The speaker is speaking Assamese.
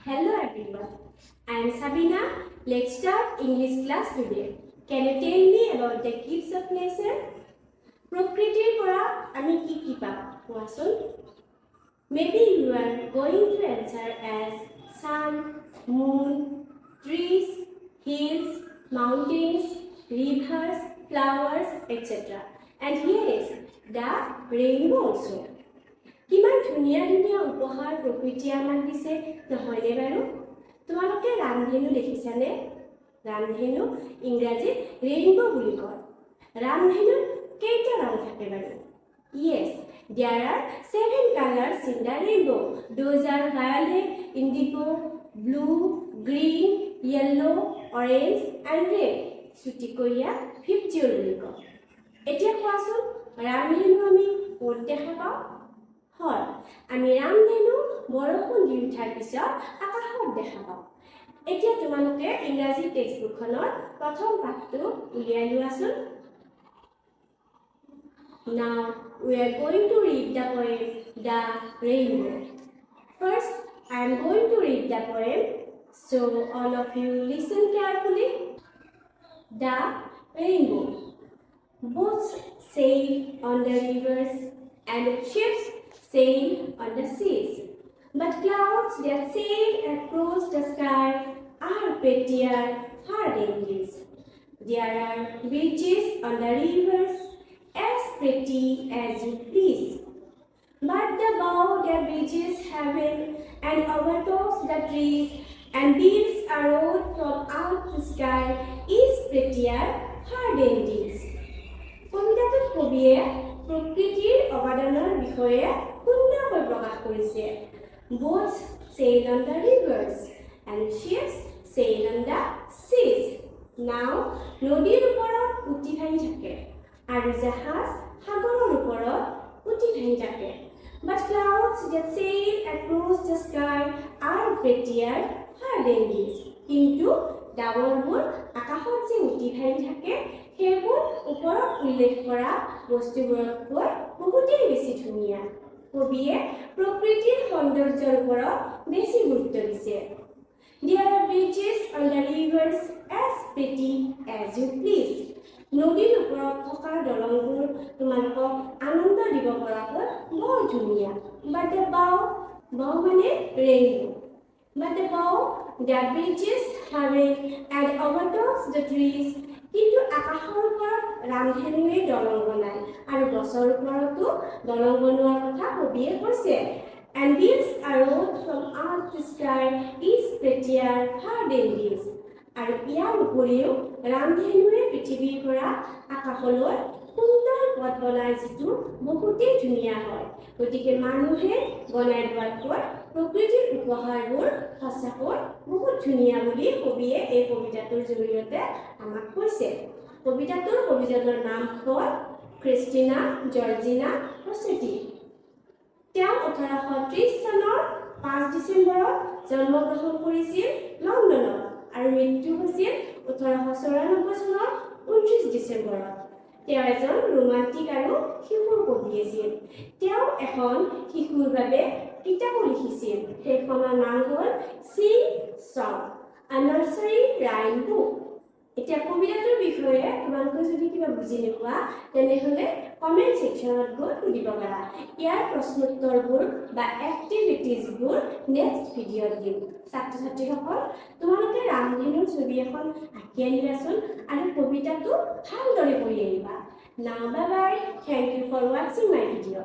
Hello everyone, I am Sabina. Let's start English class today. Can you tell me about the gifts of nature? প্ৰকৃতিৰ পৰা আমি কি পাওঁ কোৱাচোন? Maybe you are going to answer as sun, moon, trees, hills, mountains, rivers, flowers, etc. And here is the rainbow also. কিমান ধুনীয়া ধুনীয়া উপহাৰ প্ৰকৃতিয়ে আমাক দিছে নহয়নে বাৰু? তোমালোকে ৰামধেনু দেখিছানে? ৰামধেনু ইংৰাজীত ৰেইনবো বুলি কয়। ৰামধেনুত কেইটা ৰং থাকে বাৰু? Yes, there are 7 colors in the rainbow. Those are violet, indigo, blue, green, yellow, orange and red. ছুটিকৈয়া 50 বুলি কয়। এতিয়া কোৱাচোন ৰামধেনু আমি ক'ত দেখা পাওঁ? হয়, আমি ৰামধেনু বৰষুণ দি উঠাৰ পিছত আকাশত দেখা পাওঁ। এতিয়া তোমালোকে ইংৰাজী টেক্সটবুকখনৰ প্ৰথম পাঠটো উলিয়াই লোৱাচোন। Now we are going to read the poem The Rainbow. First, I am going to read the poem, so all of you listen carefully. The rainbow. Boats sail on the rivers and ships sail on the seas, but clouds that sail across the sky are prettier far than these. There are bridges on the rivers as pretty as you please, but the bow the bridges haven and overtops the trees and builds a road from earth to sky is prettier far than these. কবিতাটোত কবিয়ে প্ৰকৃতিৰ অৱদানৰ বিষয়ে সুন্দৰকৈ প্ৰকাশ কৰিছে। Boats sail on the rivers and ships sail on the seas. Now নদীৰ ওপৰত উটি ভাহি থাকে আৰু জাহাজ সাগৰৰ ওপৰত উটি ভাহি থাকে। But clouds that sail across the sky are prettier far than these. কিন্তু ডাৱৰবোৰ আকাশত যে উটি ভাহি থাকে সেইবোৰ ওপৰত উল্লেখ কৰা বস্তুবোৰতকৈ বহুতেই বেছি ধুনীয়া। কবিয়ে প্ৰকৃতিৰ সৌন্দৰ্যৰ ওপৰত বেছি গুৰুত্ব দিছে। There are bridges on the rivers as pretty as you please. নদীৰ ওপৰত থকা দলংবোৰ তোমালোকক আনন্দ দিব পৰাকৈ বৰ ধুনীয়া। But the bow মানে rainbow. But the bow the bridges haven and overtops the trees. কিন্তু আকাশৰ ওপৰত ৰামধেনুৱে দলং বনায় আৰু গছৰ ওপৰতো দলং বনোৱাৰ কথা কবিয়ে কৈছে। And builds a road from earth to sky is prettier far than this. আৰু ইয়াৰ উপৰিও ৰামধেনুৱে পৃথিৱীৰ পৰা আকাশলৈ সুন্দৰ পথ বনায় যিটো বহুতেই ধুনীয়া হয়। গতিকে মানুহে বনাই লোৱাতকৈ প্ৰকৃতিৰ উপহাৰবোৰ সঁচাকৈ বহুত ধুনীয়া বুলি কবিয়ে এই কবিতাটোৰ জৰিয়তে আমাক কৈছে। কবিতাটোৰ কবিজনৰ নাম হ'ল ক্ৰিষ্টিনা জৰ্জিনা ৰছেটি। তেওঁ 1830 চনৰ 5 ডিচেম্বৰত জন্মগ্ৰহণ কৰিছিল লণ্ডনত আৰু মৃত্যু হৈছিল 1894 চনৰ 29 ডিচেম্বৰত। তেওঁ এজন ৰোমান্টিক আৰু শিশুৰ কবি আছিল। তেওঁ এখন শিশুৰ বাবে কিতাপো লিখিছিল। সেইখনৰ নাম হ'ল Sing Song, a nursery rhyme book. এতিয়া কবিতাটোৰ বিষয়ে তোমালোকে যদি কিবা বুজি নোপোৱা তেনেহ'লে কমেণ্ট ছেকশ্যনত গৈ সুধিব পাৰা। ইয়াৰ প্ৰশ্নোত্তৰবোৰ বা এক্টিভিটিজবোৰ নেক্সট ভিডিঅ'ত দিম। ছাত্ৰ ছাত্ৰীসকল তোমালোকে ৰামধেনুৰ ছবি এখন আঁকি আনিবাচোন আৰু কবিতাটো ভালদৰে পঢ়ি আহিবা। Now bye bye. Thank you for watching my video.